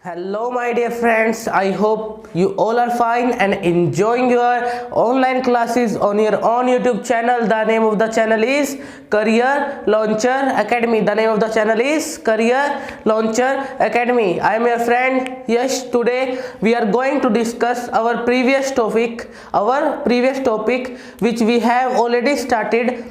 Hello my dear friends, I hope you all are fine and enjoying your online classes on your own YouTube channel. The name of the channel is Career Launcher Academy. The name of the channel is Career Launcher Academy. I am your friend Yash. Today we are going to discuss our previous topic which we have already started,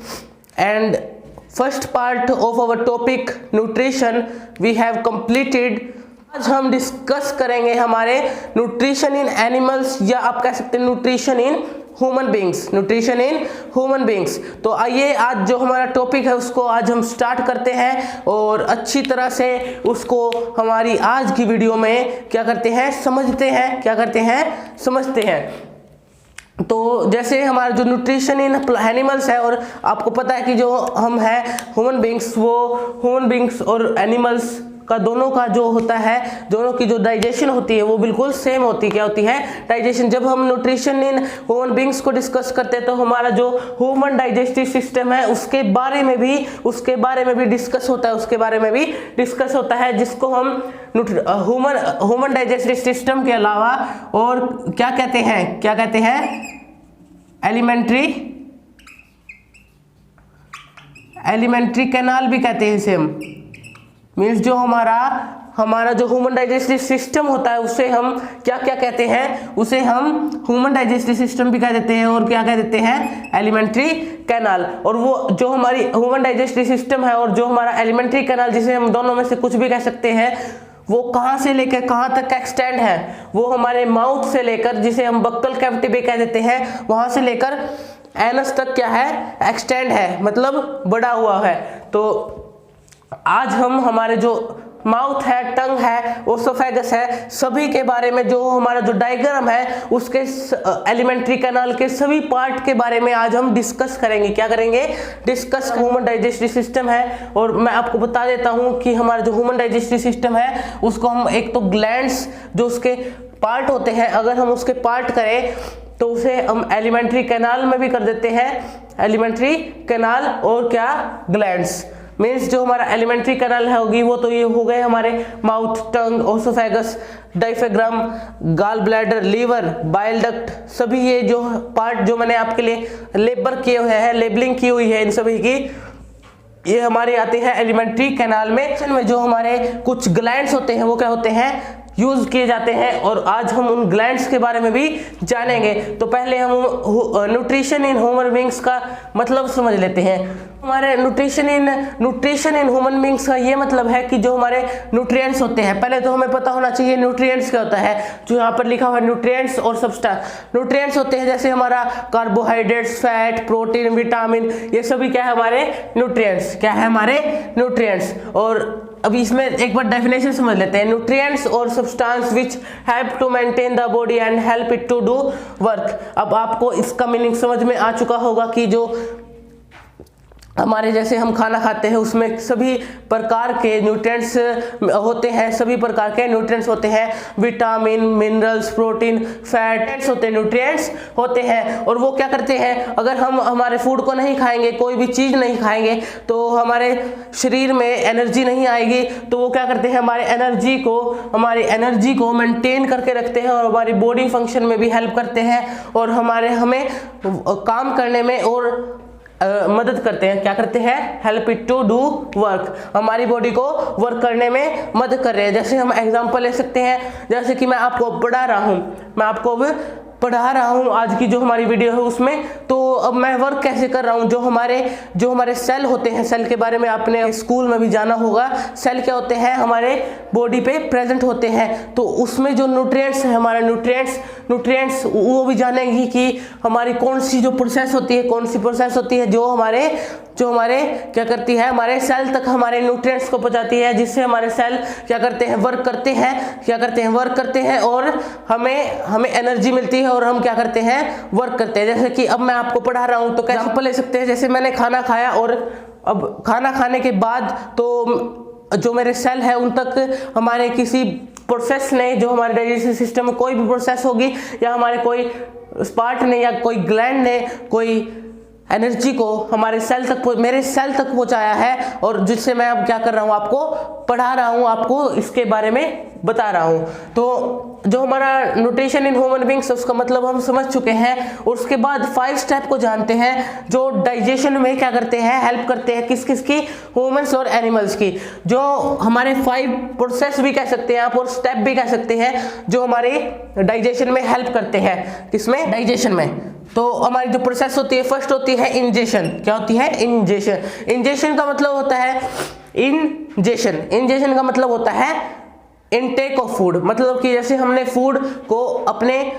and first part of our topic nutrition we have completed. आज हम discuss करेंगे हमारे nutrition in animals, या आप कह सकते हैं nutrition in human beings. तो आइए आज जो हमारा टॉपिक है उसको आज हम स्टार्ट करते हैं और अच्छी तरह से उसको हमारी आज की वीडियो में समझते हैं। तो जैसे हमारा जो न्यूट्रिशन इन एनिमल्स है, और आपको पता है कि जो हम हैं ह्यूमन बींग्स और एनिमल्स का दोनों का जो होता है, दोनों की जो डाइजेशन होती है वो बिल्कुल सेम होती है। क्या होती है? डाइजेशन। जब हम न्यूट्रिशन इन ह्यूमन बींग्स को डिस्कस करते हैं तो हमारा जो ह्यूमन डाइजेस्टिव सिस्टम है उसके बारे में भी डिस्कस होता है, जिसको हम ह्यूमन डाइजेस्टिव सिस्टम के अलावा और क्या कहते हैं एलिमेंट्री कैनाल भी कहते हैं इसे हम। मीन्स जो हमारा जो ह्यूमन डाइजेस्टिव सिस्टम होता है उसे हम क्या कहते हैं? उसे हम ह्यूमन डाइजेस्टिव सिस्टम भी कह देते हैं और क्या कह देते हैं? Alimentary canal. और वो जो हमारी ह्यूमन डाइजेस्टिव सिस्टम है और जो हमारा एलिमेंट्री कैनाल, जिसे हम दोनों में से कुछ भी कह सकते हैं, वो कहाँ से लेकर कहाँ तक एक्सटेंड है? वो हमारे माउथ से लेकर, जिसे हम बक्कल कैविटी भी कह देते हैं, वहां से लेकर एनस तक क्या है? एक्सटेंड है, मतलब बड़ा हुआ है। तो आज हम हमारे जो माउथ है, टंग है, ओसोफेगस है, सभी के बारे में, जो हमारा जो डायग्राम है उसके एलिमेंट्री कैनाल के सभी पार्ट के बारे में आज हम डिस्कस करेंगे। क्या करेंगे? डिस्कस। ह्यूमन डाइजेस्टिव सिस्टम है, और मैं आपको बता देता हूं कि हमारा जो ह्यूमन डाइजेस्टिव सिस्टम है उसको हम एक तो ग्लैंड्स, जो उसके पार्ट होते हैं, अगर हम उसके पार्ट करें तो उसे हम एलिमेंट्री कैनाल में भी कर देते हैं। एलिमेंट्री कैनाल और क्या? ग्लैंड्स। मीन्स जो हमारा एलिमेंट्री कैनाल है होगी वो तो ये हो गए हमारे mouth, tongue, oesophagus, diaphragm, gall bladder, liver, bile duct, सभी ये जो पार्ट जो मैंने आपके लिए लेबलिंग की हुई है इन सभी की, ये हमारे आते हैं एलिमेंट्री कैनाल में। जो हमारे कुछ ग्लैंड्स होते हैं वो क्या होते हैं? यूज किए जाते हैं, और आज हम उन ग्लैंड्स के बारे में भी जानेंगे। तो पहले हम न्यूट्रिशन इन ह्यूमन बींग्स का मतलब समझ लेते हैं। हमारे न्यूट्रिशन इन ह्यूमन बींग्स का ये मतलब है कि जो हमारे न्यूट्रिएंट्स होते हैं, पहले तो हमें पता होना चाहिए न्यूट्रिएंट्स क्या होता है। जो यहाँ पर लिखा हुआ है न्यूट्रिएंट्स और सब्सटेंस। न्यूट्रिएंट्स होते हैं जैसे हमारा कार्बोहाइड्रेट्स, फैट, प्रोटीन, विटामिन, ये सभी क्या है? हमारे न्यूट्रिएंट्स। और अभी इसमें एक बार डेफिनेशन समझ लेते हैं। न्यूट्रिएंट्स और substance which help to maintain the body and help it to do work. अब आपको इसका मीनिंग समझ में आ चुका होगा कि जो हमारे जैसे हम खाना खाते हैं उसमें सभी प्रकार के न्यूट्रिएंट्स होते हैं, vitamin, minerals, protein, fats nutrients होते हैं। और वो क्या करते हैं? अगर हम हमारे फूड को नहीं खाएंगे, कोई भी चीज नहीं खाएंगे, तो हमारे शरीर में एनर्जी नहीं आएगी। तो वो क्या करते हैं? हमारी एनर्जी को मेंटेन करके रखते हैं और हमारी बॉडी फंक्शन में भी हेल्प करते हैं, और हमें काम करने में और मदद करते हैं। क्या करते हैं? Help it to do work. हमारी बॉडी को वर्क करने में मदद कर रहे हैं। जैसे हम एग्जांपल ले सकते हैं, जैसे कि मैं आपको पढ़ा रहा हूँ आज की जो हमारी वीडियो है उसमें, तो अब मैं वर्क कैसे कर रहा हूँ? जो हमारे सेल होते हैं, सेल के बारे में आपने स्कूल में भी जाना होगा। सेल क्या होते हैं? हमारे बॉडी पे प्रेजेंट होते हैं। तो उसमें जो न्यूट्रिएंट्स है, हमारे न्यूट्रिएंट्स वो भी जानेंगी कि हमारी कौन सी प्रोसेस होती है जो हमारे क्या करती है? हमारे सेल तक हमारे न्यूट्रिएंट्स को पहुंचाती है, जिससे हमारे सेल क्या करते हैं? वर्क करते हैं और हमें एनर्जी मिलती है और हम क्या करते हैं? वर्क करते हैं। जैसे कि अब मैं आपको पढ़ा रहा हूं तो एग्जांपल ले सकते हैं। जैसे मैंने खाना खाया और अब खाना खाने के बाद तो जो मेरे सेल है उन तक हमारे किसी प्रोसेस ने, जो हमारे डाइजेस्टिव सिस्टम में कोई भी प्रोसेस होगी, या हमारे कोई पार्ट ने या कोई ग्लैंड ने कोई एनर्जी को हमारे मेरे सेल तक पहुंचाया है, और जिससे मैं अब क्या कर रहा हूं? आपको पढ़ा रहा हूं, आपको इसके बारे में बता रहा हूँ। तो जो हमारा न्यूट्रिशन इन ह्यूमन बींग्स उसका मतलब हम समझ चुके हैं। उसके बाद 5 स्टेप को जानते हैं जो डाइजेशन में क्या करते हैं, हेल्प करते हैं। किस किस की? ह्यूमंस और एनिमल्स की। जो हमारे 5 प्रोसेस भी कह सकते हैं आप और स्टेप भी कह सकते हैं जो हमारे डाइजेशन में हेल्प करते हैं। किसमें? डाइजेशन में। तो हमारी जो प्रोसेस होती है, फर्स्ट होती है इंजेशन। क्या होती है? इंजेशन। इंजेशन का मतलब होता है इंजेशन। इंजेशन का मतलब होता है इनटेक ऑफ फूड। मतलब कि जैसे हमने फूड को अपने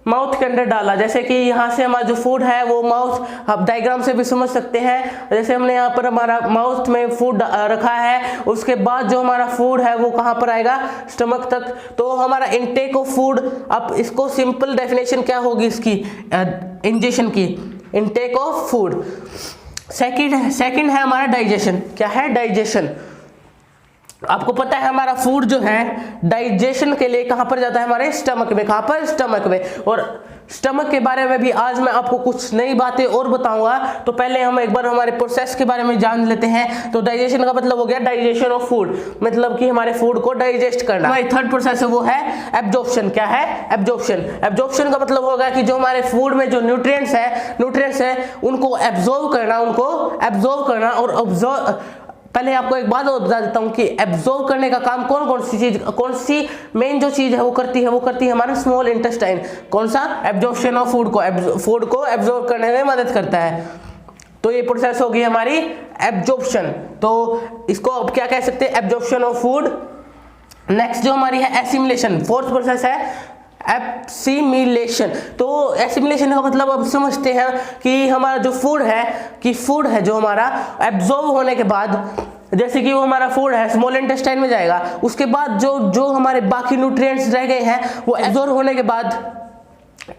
माउथ के अंदर डाला, जैसे कि यहाँ से हमारा जो फूड है वो माउथ, आप डायग्राम से भी समझ सकते हैं। जैसे हमने यहाँ पर हमारा माउथ में फूड रखा है, उसके बाद जो हमारा फूड है वो कहाँ पर आएगा? स्टमक तक। तो हमारा इनटेक ऑफ फूड, अब इसको सिंपल डेफिनेशन क्या होगी इसकी इंजेशन की? Intake of food. सेकंड है हमारा डाइजेशन। क्या है? डाइजेशन। आपको पता है हमारा फूड जो है डाइजेशन के लिए कहां पर जाता है? हमारे स्टमक में। कहां पर? स्टमक में। और स्टमक के बारे में भी आज मैं आपको कुछ नई बातें और बताऊंगा। तो पहले हम एक बार हमारे प्रोसेस के बारे में जान लेते हैं। तो डाइजेशन का मतलब हो गया डाइजेशन ऑफ फूड, मतलब कि हमारे फूड को डाइजेस्ट करना। हमारी थर्ड प्रोसेस है वो है एब्जॉर्प्शन। क्या है? एब्जॉर्प्शन। एब्जॉर्प्शन का मतलब होगा कि जो हमारे फूड में जो न्यूट्रिएंट्स है उनको एब्जॉर्ब करना और ऑब्जॉर्व। पहले आपको एक बात और बता देता हूं कि एब्जॉर्ब करने का काम कौन सी मेन जो चीज है वो करती है हमारा स्मॉल इंटेस्टाइन। कौन सा? एब्जॉर्प्शन ऑफ फूड को एब्जॉर्ब करने में मदद करता है। तो ये प्रोसेस होगी हमारी एब्जॉर्प्शन। तो इसको अब क्या कह सकते हैं? Absorption of food. नेक्स्ट जो हमारी है एसिमिलेशन। फोर्थ प्रोसेस है एसिमिलेशन। तो एसिमिलेशन का मतलब अब समझते हैं कि हमारा जो फूड है जो हमारा एब्जॉर्ब होने के बाद, जैसे कि वो हमारा फूड है स्मॉल इंटेस्टाइन में जाएगा, उसके बाद जो हमारे बाकी न्यूट्रिएंट्स रह गए हैं वो एब्जॉर्ब होने के बाद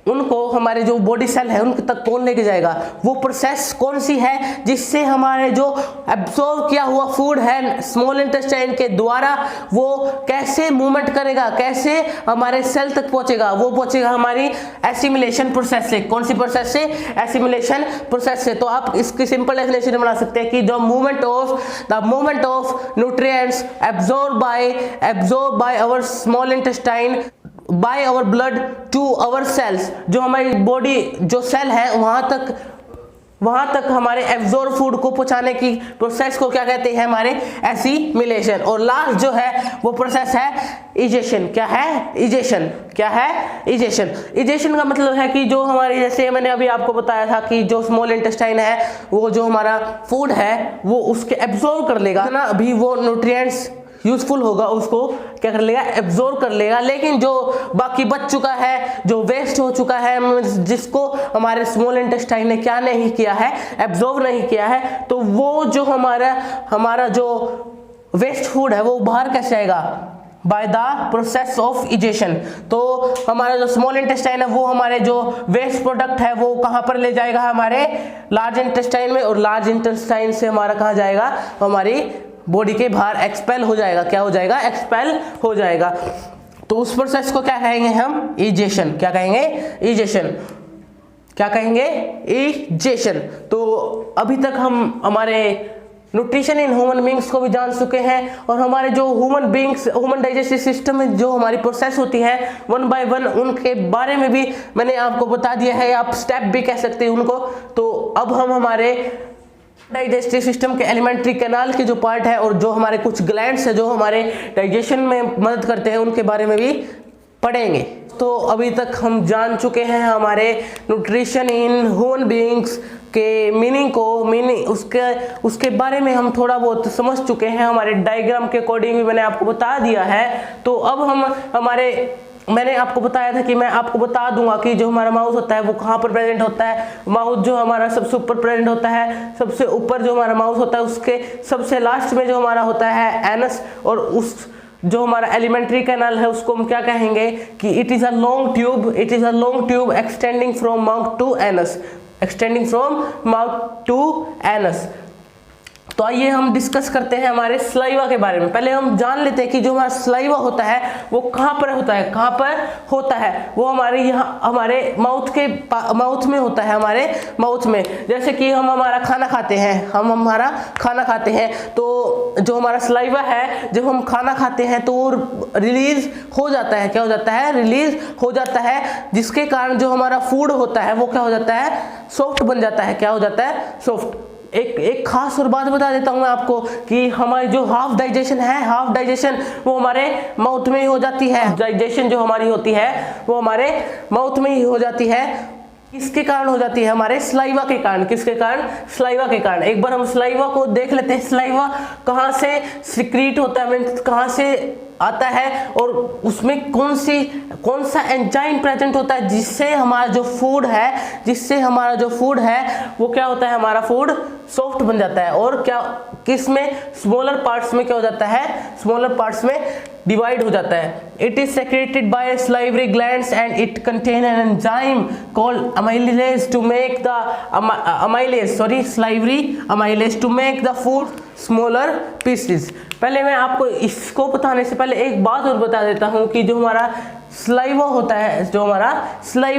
उनको हमारे जो बॉडी सेल है उनके तक कौन लेके जाएगा? वो प्रोसेस कौन सी है जिससे हमारे जो एब्जॉर्ब किया हुआ फूड है स्मॉल इंटेस्टाइन के द्वारा वो कैसे मूवमेंट करेगा, कैसे हमारे सेल तक पहुंचेगा? वो पहुंचेगा हमारी एसिमिलेशन प्रोसेस से। कौन सी प्रोसेस से? एसिमिलेशन प्रोसेस से। तो आप इसकी सिंपल डेफिनेशन बना सकते हैं कि the movement of nutrients absorb by our small intestine by our blood to our cells. जो हमारी बॉडी जो सेल है वहां तक हमारे एब्जॉर्ब फूड को पहुंचाने की प्रोसेस को क्या कहते हैं? हमारे एसिमिलेशन। और लास्ट जो है वो प्रोसेस है इजेशन। क्या है? इजेशन। क्या है? इजेशन। इजेशन का मतलब है कि जो हमारी, जैसे मैंने अभी आपको बताया था कि जो स्मॉल इंटेस्टाइन है वो जो हमारा फूड है वो उसके एब्जॉर्ब कर लेगा ना, अभी वो न्यूट्रिएंट्स यूजफुल होगा उसको क्या कर लेगा? एब्जॉर्ब कर लेगा। लेकिन जो बाकी बच चुका है, जो वेस्ट हो चुका है, जिसको हमारे स्मॉल इंटेस्टाइन ने क्या नहीं किया है? एब्जॉर्ब नहीं किया है, तो वो जो हमारा जो वेस्ट फूड है वो बाहर कैसे आएगा? By the process of egestion. तो हमारा जो स्मॉल इंटेस्टाइन है वो हमारे जो वेस्ट प्रोडक्ट है वो कहां पर ले जाएगा? हमारे लार्ज इंटेस्टाइन में। और लार्ज इंटेस्टाइन से हमारा कहां जाएगा? हमारी बॉडी के बाहर एक्सपेल हो जाएगा। क्या हो जाएगा? एक्सपेल हो जाएगा। तो उस प्रोसेस को क्या कहेंगे हम? इजेशन। क्या कहेंगे? इजेशन। क्या कहेंगे? इजेशन। तो अभी तक हम हमारे न्यूट्रिशन इन ह्यूमन बींग्स को भी जान चुके हैं और हमारे जो ह्यूमन डाइजेस्टिव सिस्टम में जो हमारी प्रोसेस होती है 1 by 1 उनके बारे में भी मैंने आपको बता दिया है। आप स्टेप भी कह सकते हैं उनको। तो अब हम हमारे डाइजेस्टिव सिस्टम के एलिमेंट्री कैनाल के जो पार्ट है और जो हमारे कुछ ग्लैंड्स है जो हमारे डाइजेशन में मदद करते हैं उनके बारे में भी पढ़ेंगे। तो अभी तक हम जान चुके हैं हमारे न्यूट्रिशन इन ह्यूमन बीइंग्स के मीनिंग उसके बारे में हम थोड़ा बहुत समझ चुके हैं। हमारे डायग्राम के अकॉर्डिंग भी मैंने आपको बता दिया है। तो अब मैंने आपको बताया था कि मैं आपको बता दूंगा कि जो हमारा माउथ होता है वो कहाँ पर प्रेजेंट होता है। माउथ जो हमारा सबसे ऊपर प्रेजेंट होता है, सबसे ऊपर जो हमारा माउथ होता है उसके सबसे लास्ट में जो हमारा होता है एनस, और उस जो हमारा एलिमेंट्री कैनाल है उसको हम क्या कहेंगे कि it is a long tube extending from mouth to anus. तो आइए हम डिस्कस करते हैं हमारे सलाइवा के बारे में। पहले हम जान लेते हैं कि जो हमारा सलाइवा होता है वो कहाँ पर होता है, कहाँ पर होता है। वो हमारे यहाँ हमारे माउथ में होता है, हमारे माउथ में। जैसे कि हम हमारा खाना खाते हैं, हमारा खाना खाते हैं तो जो हमारा सलाइवा है जब हम खाना खाते हैं तो वो रिलीज हो जाता है। क्या हो जाता है? रिलीज हो जाता है, जिसके कारण जो हमारा फूड होता है वो क्या हो जाता है? सॉफ्ट बन जाता है। क्या हो जाता है? सॉफ्ट। एक खास और बात बता देता हूं मैं आपको कि हमारी जो हाफ डाइजेशन है, हाफ डाइजेशन वो हमारे माउथ में ही हो जाती है। डाइजेशन जो हमारी होती है वो हमारे माउथ में ही हो जाती है। किसके कारण हो जाती है? हमारे सलाइवा के कारण। किसके कारण? सलाइवा के कारण। एक बार हम सलाइवा को देख लेते हैं। सलाइवा कहाँ से सिक्रीट होता है, मीन्स कहाँ से आता है और उसमें कौन सा एंजाइम प्रेजेंट होता है जिससे हमारा जो फूड है वो क्या होता है? हमारा फूड सॉफ्ट बन जाता है। और क्या किसमें? स्मॉलर पार्ट्स में क्या हो जाता है? स्मॉलर पार्ट्स में डिवाइड हो जाता है। It is secreted bye salivary glands and it contain an enzyme called amylase to make the salivary amylase to make the food smaller pieces। पहले मैं आपको इसको बताने से पहले एक बात और बता देता हूँ कि जो हमारा सलाइवा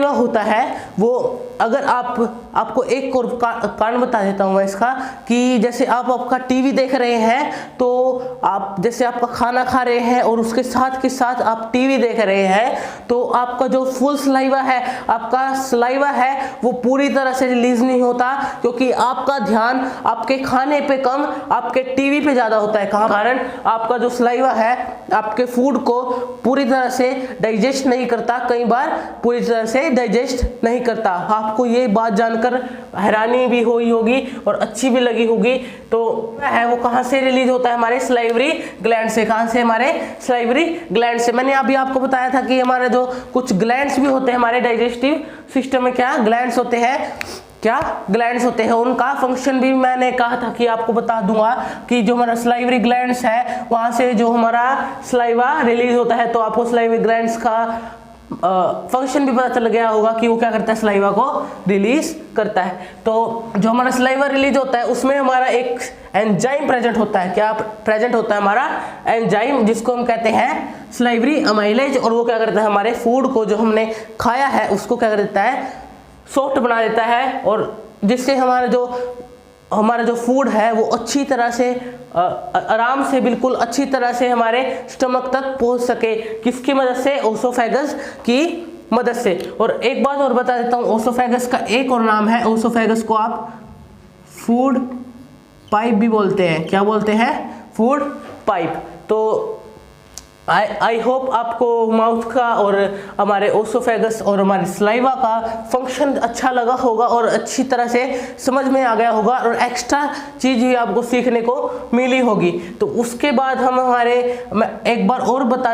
होता है वो, अगर आपको एक और कारण बता देता हूँ मैं इसका, कि जैसे आप आपका टीवी देख रहे हैं तो आप जैसे आपका खाना खा रहे हैं और उसके साथ के साथ आप टीवी देख रहे हैं तो आपका जो फुल सलाइवा है, आपका सलाइवा है वो पूरी तरह से रिलीज नहीं होता, क्योंकि आपका ध्यान आपके खाने पे कम, आपके टीवी पे ज्यादा होता है। कहाँ? कारण आपका जो सलाइवा है आपके फूड को पूरी तरह से डाइजेस्ट नहीं करता, कई बार पूरी तरह से डाइजेस्ट नहीं करता। आपको ये बात जानकर हैरानी भी हुई होगी और अच्छी भी लगी होगी। तो है वो कहाँ से रिलीज होता है? हमारे सलाइवरी ग्लैंड से। कहाँ से? हमारे सलाइवरी ग्लैंड से। मैंने अभी आपको बताया था कि हमारे जो कुछ ग्लैंड्स भी होते हैं हमारे डाइजेस्टिव सिस्टम में, क्या ग्लैंड्स होते हैं, क्या ग्लैंड्स होते हैं, उनका फंक्शन भी मैंने कहा था कि आपको बता दूंगा कि जो हमारा सलाइवरी ग्लैंड्स है वहां से जो हमारा सलाइवा रिलीज होता है। तो आपको सलाइवरी ग्लैंड्स का फंक्शन भी पता चल गया होगा कि वो क्या करता है? सलाइवा को रिलीज करता है। तो जो हमारा सलाइवा रिलीज होता है उसमें हमारा एक एंजाइम प्रेजेंट होता है। क्या प्रेजेंट होता है? हमारा एंजाइम, जिसको हम कहते हैं सलाइवरी अमाइलेज। और वो क्या करता है? हमारे फूड को जो हमने खाया है उसको क्या कर देता है? सॉफ्ट बना देता है, और जिससे हमारा जो फूड है वो अच्छी तरह से आराम से, बिल्कुल अच्छी तरह से हमारे स्टमक तक पहुंच सके। किसकी मदद से? ओसोफेगस की मदद से। और एक बात और बता देता हूँ, ओसोफेगस का एक और नाम है। ओसोफेगस को आप फूड पाइप भी बोलते हैं। क्या बोलते हैं? Food pipe. तो आई होप आपको माउथ का और हमारे ओसोफेगस और हमारे सलाइवा का फंक्शन अच्छा लगा होगा और अच्छी तरह से समझ में आ गया होगा, और एक्स्ट्रा चीज़ भी आपको सीखने को मिली होगी। तो उसके बाद मैं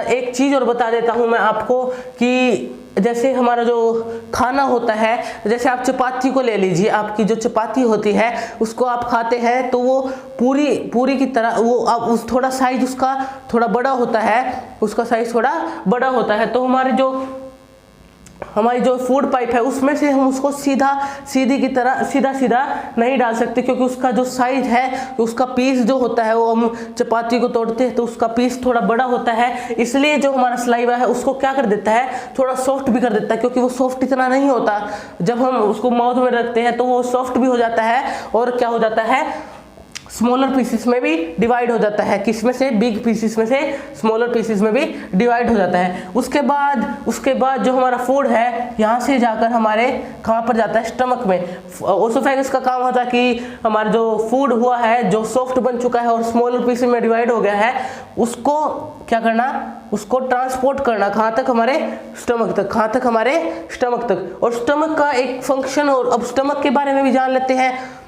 एक चीज़ और बता देता हूँ मैं आपको कि जैसे हमारा जो खाना होता है, जैसे आप चपाती को ले लीजिए, आपकी जो चपाती होती है उसको आप खाते हैं तो वो पूरी की तरह वो थोड़ा साइज उसका थोड़ा बड़ा होता है, उसका साइज थोड़ा बड़ा होता है। तो हमारी जो फूड पाइप है उसमें से हम उसको सीधा नहीं डाल सकते, क्योंकि उसका जो साइज है, उसका पीस जो होता है, वो हम चपाती को तोड़ते हैं तो उसका पीस थोड़ा बड़ा होता है। इसलिए जो हमारा सलाइवा है उसको क्या कर देता है? थोड़ा सॉफ्ट भी कर देता है, क्योंकि वो सॉफ्ट इतना नहीं होता। जब हम उसको माउथ में रखते हैं तो वो सॉफ्ट भी हो जाता है, और क्या हो जाता है? स्मॉलर पीसेस में भी डिवाइड हो जाता है। किस में से? बिग पीसेस में से स्मॉलर पीसेस में भी डिवाइड हो जाता है। उसके बाद जो हमारा फूड है यहाँ से जाकर हमारे कहाँ पर जाता है? स्टमक में। ओसोफेगस का काम होता है कि हमारा जो फूड हुआ है, जो सॉफ्ट बन चुका है और स्मॉलर पीसेस में डिवाइड हो गया है, उसको क्या करना? उसको ट्रांसपोर्ट करना। कहाँ तक? हमारे स्टमक तक। कहाँ तक? हमारे स्टमक तक। और स्टमक का एक फंक्शन, और अब स्टमक के बारे में भी जान लेते हैं।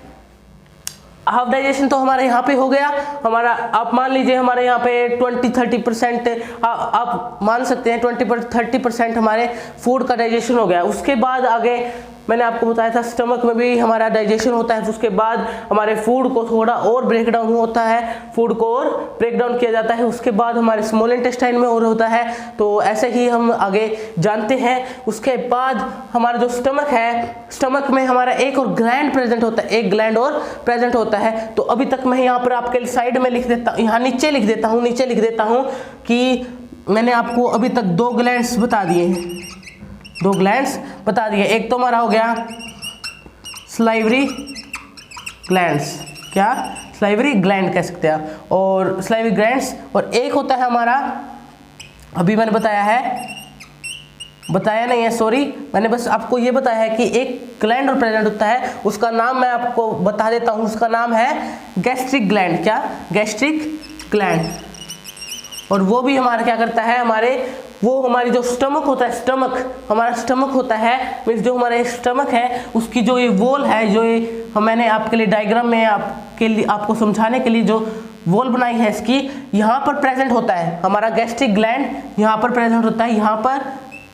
हाफ डाइजेशन तो हमारे यहाँ पे हो गया। हमारा आप मान लीजिए हमारे यहाँ पे 20-30% आप मान सकते हैं 20-30% हमारे फूड का डाइजेशन हो गया। उसके बाद आगे मैंने आपको बताया था स्टमक में भी हमारा डाइजेशन होता है, उसके बाद हमारे फूड को थोड़ा और ब्रेक डाउन होता है, फूड को और ब्रेक डाउन किया जाता है, उसके बाद हमारे स्मॉल इंटेस्टाइन में और होता है। तो ऐसे ही हम आगे जानते हैं। उसके बाद हमारा जो स्टमक है, स्टमक में हमारा एक और ग्लैंड प्रेजेंट होता है, एक ग्लैंड और प्रेजेंट होता है। तो अभी तक मैं यहाँ पर आपके साइड में लिख देता हूँ, यहाँ नीचे लिख देता हूँ कि मैंने आपको अभी तक 2 ग्लैंड्स बता दिए हैं, 2 ग्लैंड्स बता दिए। एक तो हमारा हो गया सलाइवरी ग्लैंड्स, क्या सलाइवरी ग्लैंड कह सकते हैं आप, और सलाइवरी ग्लैंड्स, और एक होता है हमारा, अभी मैंने बताया नहीं है, सॉरी, मैंने बस आपको ये बताया है कि एक ग्लैंड और प्रेजेंट होता है, उसका नाम मैं आपको बता देता हूँ, उसका नाम है गैस्ट्रिक ग्लैंड। क्या? Gastric gland. और वो भी हमारा क्या करता है, हमारी जो स्टमक होता है, हमारा स्टमक होता है, मीन्स जो हमारा स्टमक है उसकी जो ये वॉल है, जो ये मैंने आपके लिए डायग्राम में आपको समझाने के लिए जो वॉल बनाई है इसकी, यहाँ पर प्रेजेंट होता है हमारा गैस्ट्रिक ग्लैंड, यहाँ पर प्रेजेंट होता है,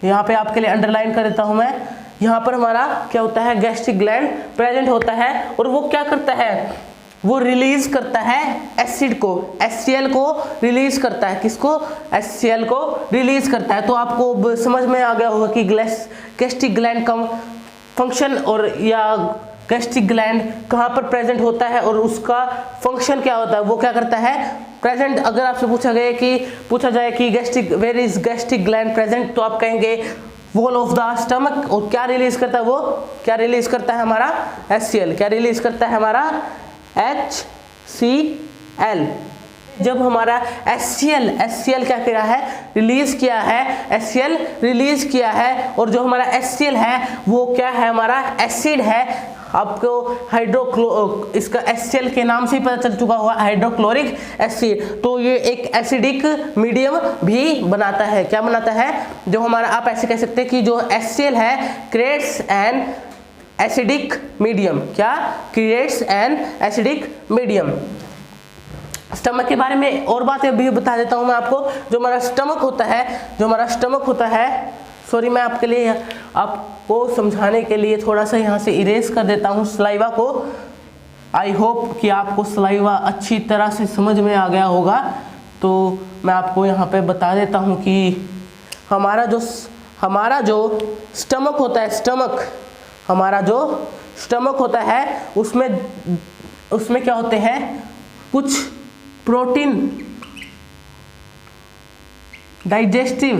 यहाँ पे आपके लिए अंडरलाइन कर देता हूँ मैं, यहाँ पर हमारा क्या होता है, गैस्ट्रिक ग्लैंड प्रेजेंट होता है। और वो क्या करता है, वो रिलीज करता है एसिड को, HCl को रिलीज करता है। किसको? HCl को रिलीज करता है। तो आपको समझ में आ गया होगा कि गैस्ट्रिक ग्लैंड का फंक्शन और या गैस्ट्रिक ग्लैंड कहाँ पर प्रेजेंट होता है और उसका फंक्शन क्या होता है, वो क्या करता है प्रेजेंट। अगर आपसे पूछा जाए कि where is gastric gland present, तो आप कहेंगे वॉल ऑफ द स्टमक। और क्या रिलीज करता है, वो क्या रिलीज करता है हमारा HCl, क्या रिलीज करता है हमारा HCl। जब हमारा HCl क्या किया है, रिलीज किया है, HCl रिलीज किया है, और जो हमारा HCl है वो क्या है, हमारा एसिड है। आपको इसका HCl के नाम से ही पता चल चुका होगा, हाइड्रोक्लोरिक एसिड। तो ये एक एसिडिक मीडियम भी बनाता है। क्या बनाता है, जो हमारा, आप ऐसे कह सकते हैं कि जो HCl है क्रिएट्स एन एसिडिक मीडियम। क्या? Creates an acidic medium. Stomach के बारे में और बातें भी बता देता हूं मैं आपको। जो हमारा स्टमक होता है, सॉरी, मैं आपके लिए आपको समझाने के लिए थोड़ा सा यहाँ से इरेज कर देता हूँ सलाइवा को। आई होप कि आपको सलाइवा अच्छी तरह से समझ में आ गया होगा। तो मैं आपको यहाँ पे बता देता हूँ कि हमारा जो स्टमक होता है, हमारा जो स्टमक होता है उसमें क्या होते हैं, कुछ प्रोटीन डाइजेस्टिव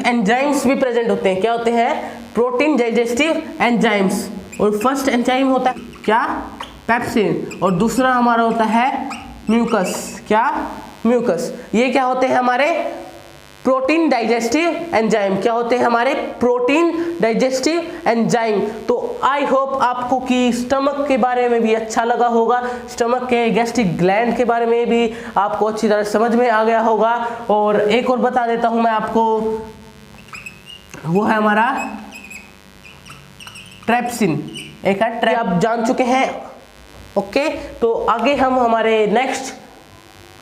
एंजाइम्स भी प्रेजेंट होते हैं। क्या होते हैं? Protein digestive enzymes. और फर्स्ट एंजाइम होता है क्या? पेप्सिन। और दूसरा हमारा होता है म्यूकस। क्या? म्यूकस। ये क्या होते हैं हमारे प्रोटीन डाइजेस्टिव एंजाइम। क्या होते हैं हमारे प्रोटीन डाइजेस्टिव एंजाइम। तो आई होप आपको कि स्टमक के बारे में भी अच्छा लगा होगा, स्टमक के गैस्ट्रिक ग्लैंड के बारे में भी आपको अच्छी तरह समझ में आ गया होगा। और एक और बता देता हूं मैं आपको, वो है हमारा ट्रेप्सिन। एक है आप जान चुके हैं। ओके, तो आगे हम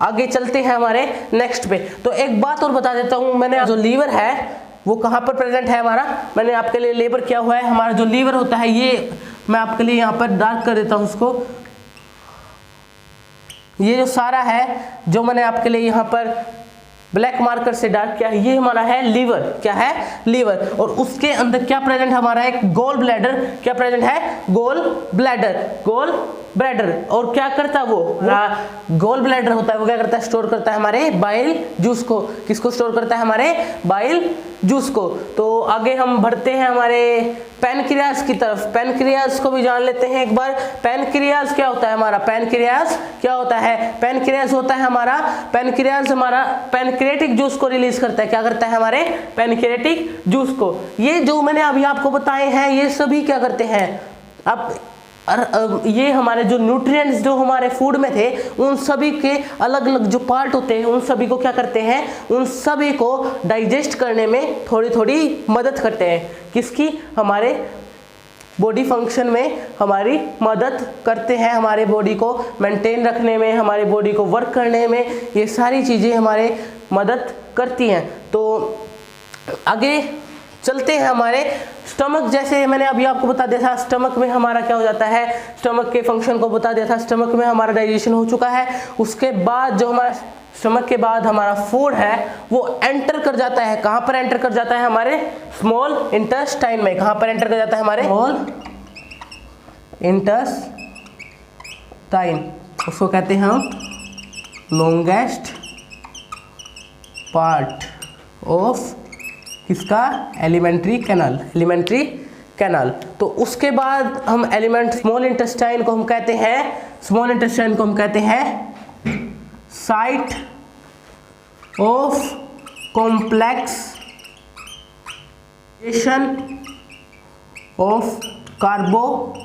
आगे चलते हैं हमारे नेक्स्ट पे। तो एक बात और बता देता हूं, मैंने जो लीवर है वो कहां पर प्रेजेंट है हमारा, मैंने आपके लिए लेबर किया हुआ है। हमारा जो लीवर होता है, ये मैं आपके लिए यहां पर डार्क कर देता हूं उसको। ये जो सारा है, जो मैंने आपके लिए यहां पर ब्लैक मार्कर से डार्क किया है, ये हमारा है लीवर। क्या है? लीवर। और उसके अंदर क्या प्रेजेंट हमारा एक गोल ब्लैडर। क्या प्रेजेंट है? Gall bladder. और क्या करता है वो गोल ब्लैडर होता है, वो क्या करता है? स्टोर करता है हमारे बाइल जूस को। किसको स्टोर करता है? हमारे बाइल जूस को। तो आगे हम बढ़ते हैं हमारे पैनक्रियाज की तरफ। पैनक्रियाज को भी जान लेते हैं एक बार। पैनक्रियाज क्या होता है हमारा? पैनक्रियाज क्या होता है? पैनक्रियाज होता है हमारा पैनक्रियाटिक जूस को रिलीज करता है। क्या करता है? हमारे पैनक्रियाटिक जूस को। ये जो मैंने अभी आपको बताए हैं, ये सभी क्या करते हैं? अब ये हमारे जो न्यूट्रिएंट्स जो हमारे फूड में थे, उन सभी के अलग अलग जो पार्ट होते हैं, उन सभी को क्या करते हैं? उन सभी को डाइजेस्ट करने में थोड़ी थोड़ी मदद करते हैं। किसकी? हमारे बॉडी फंक्शन में हमारी मदद करते हैं, हमारे बॉडी को मेंटेन रखने में, हमारे बॉडी को वर्क करने में, ये सारी चीज़ें हमारे मदद करती हैं। तो आगे चलते हैं हमारे स्टमक। जैसे मैंने अभी आपको बता दिया था स्टमक में हमारा क्या हो जाता है, स्टमक के फंक्शन को बता दिया था। स्टमक में हमारा डाइजेशन हो चुका है, उसके बाद जो हमारा स्टमक के बाद हमारा फूड है वो एंटर कर जाता है। कहाँ पर एंटर कर जाता है? हमारे स्मॉल इंटेस्टाइन में। कहाँ पर एंटर कर जाता है? हमारे स्मॉल इंटेस्टाइन। उसको कहते हैं हम लॉन्गेस्ट पार्ट ऑफ किसका? Alimentary canal. Alimentary canal. तो उसके बाद हम स्मॉल इंटेस्टाइन को हम कहते हैं, स्मॉल इंटेस्टाइन को हम कहते हैं site of complexation of carbohydrates.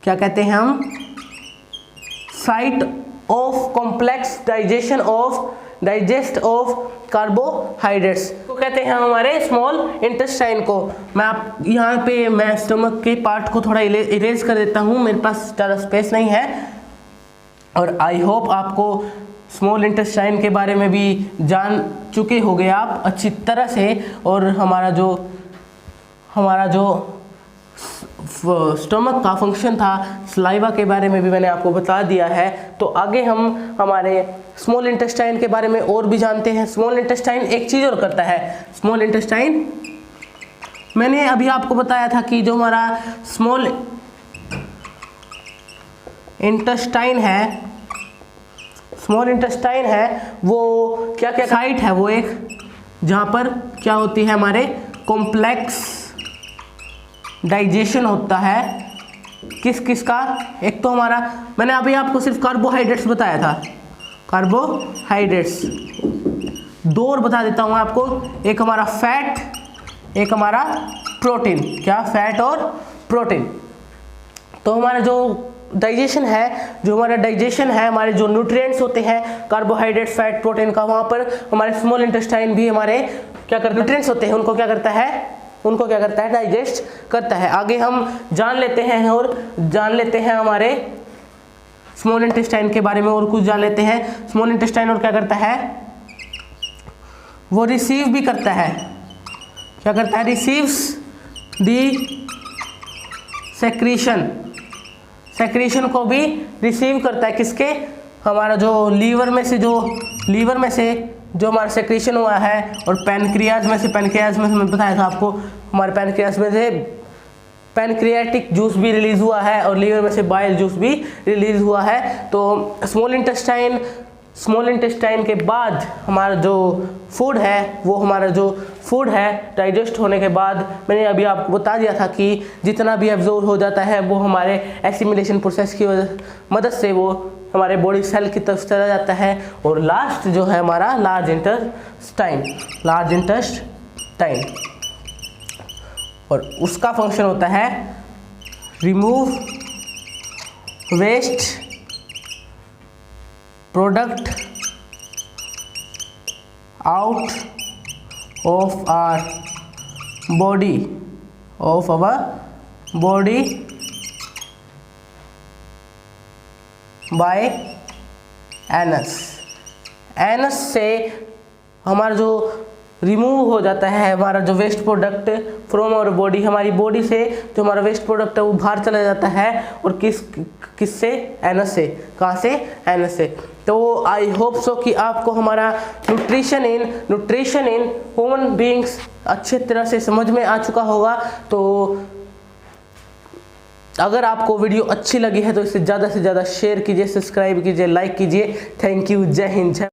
क्या कहते हैं हम? Site of complex digest of carbohydrates को कहते हैं हमारे स्मॉल इंटेस्टाइन को। मैं स्टमक के पार्ट को थोड़ा इरेज कर देता हूँ, मेरे पास ज़्यादा स्पेस नहीं है। और आई होप आपको स्मॉल इंटेस्टाइन के बारे में भी जान चुके होंगे आप अच्छी तरह से। और हमारा जो स्टमक का फंक्शन था, सलाइवा के बारे में भी मैंने आपको बता दिया है। तो आगे हम हमारे स्मॉल इंटेस्टाइन के बारे में और भी जानते हैं। स्मॉल इंटेस्टाइन एक चीज़ और करता है। स्मॉल इंटेस्टाइन मैंने अभी आपको बताया था कि जो हमारा स्मॉल इंटेस्टाइन है वो क्या क्या साइट है, वो एक जहाँ पर क्या होती है, हमारे कॉम्प्लेक्स डाइजेशन होता है। किस का? एक तो हमारा, मैंने अभी आपको सिर्फ कार्बोहाइड्रेट्स बताया था, कार्बोहाइड्रेट्स। दो और बता देता हूँ आपको, एक हमारा फैट, एक हमारा प्रोटीन। क्या? फैट और प्रोटीन। तो हमारा जो डाइजेशन है, हमारे जो न्यूट्रिएंट्स होते हैं कार्बोहाइड्रेट, फैट, प्रोटीन का, वहाँ पर हमारे स्मॉल इंटेस्टाइन भी हमारे क्या करते हैं, न्यूट्रिएंट्स होते हैं, उनको क्या करता है डाइजेस्ट करता है। आगे हम जान लेते हैं हमारे स्मॉल इंटेस्टाइन के बारे में और कुछ जान लेते हैं। स्मॉल इंटेस्टाइन और क्या करता है? वो रिसीव भी करता है। क्या करता है? रिसीव्स दी सेक्रीशन को भी रिसीव करता है। किसके? हमारा जो लीवर में से जो हमारा सेक्रीशन हुआ है, और पैनक्रियाज में से मैं बताया था आपको, हमारे पैनक्रियाज में से पैनक्रियाटिक जूस भी रिलीज हुआ है और लीवर में से बाइल जूस भी रिलीज हुआ है। तो स्मॉल इंटेस्टाइन के बाद हमारा जो फूड है डाइजेस्ट होने के बाद, मैंने अभी आपको बता दिया था कि जितना भी एब्जॉर्ब हो जाता है वो हमारे एसिमिलेशन प्रोसेस की मदद से वो हमारे बॉडी सेल की तरफ चला जाता है। और लास्ट जो है हमारा लार्ज इंटेस्टाइन, और उसका फंक्शन होता है remove waste product out of our body by anus से हमारा जो रिमूव हो जाता है, हमारा जो waste product from our body, हमारी बॉडी से जो हमारा वेस्ट प्रोडक्ट है वो बाहर चला जाता है। और किससे? एनस से। कहाँ से? एनस से। तो आई होप सो कि आपको हमारा न्यूट्रिशन इन ह्यूमन बीइंग्स अच्छे तरह से समझ में आ चुका होगा। तो अगर आपको वीडियो अच्छी लगी है तो इसे ज़्यादा से ज़्यादा शेयर कीजिए, सब्सक्राइब कीजिए, लाइक कीजिए। Thank you. जय हिंद।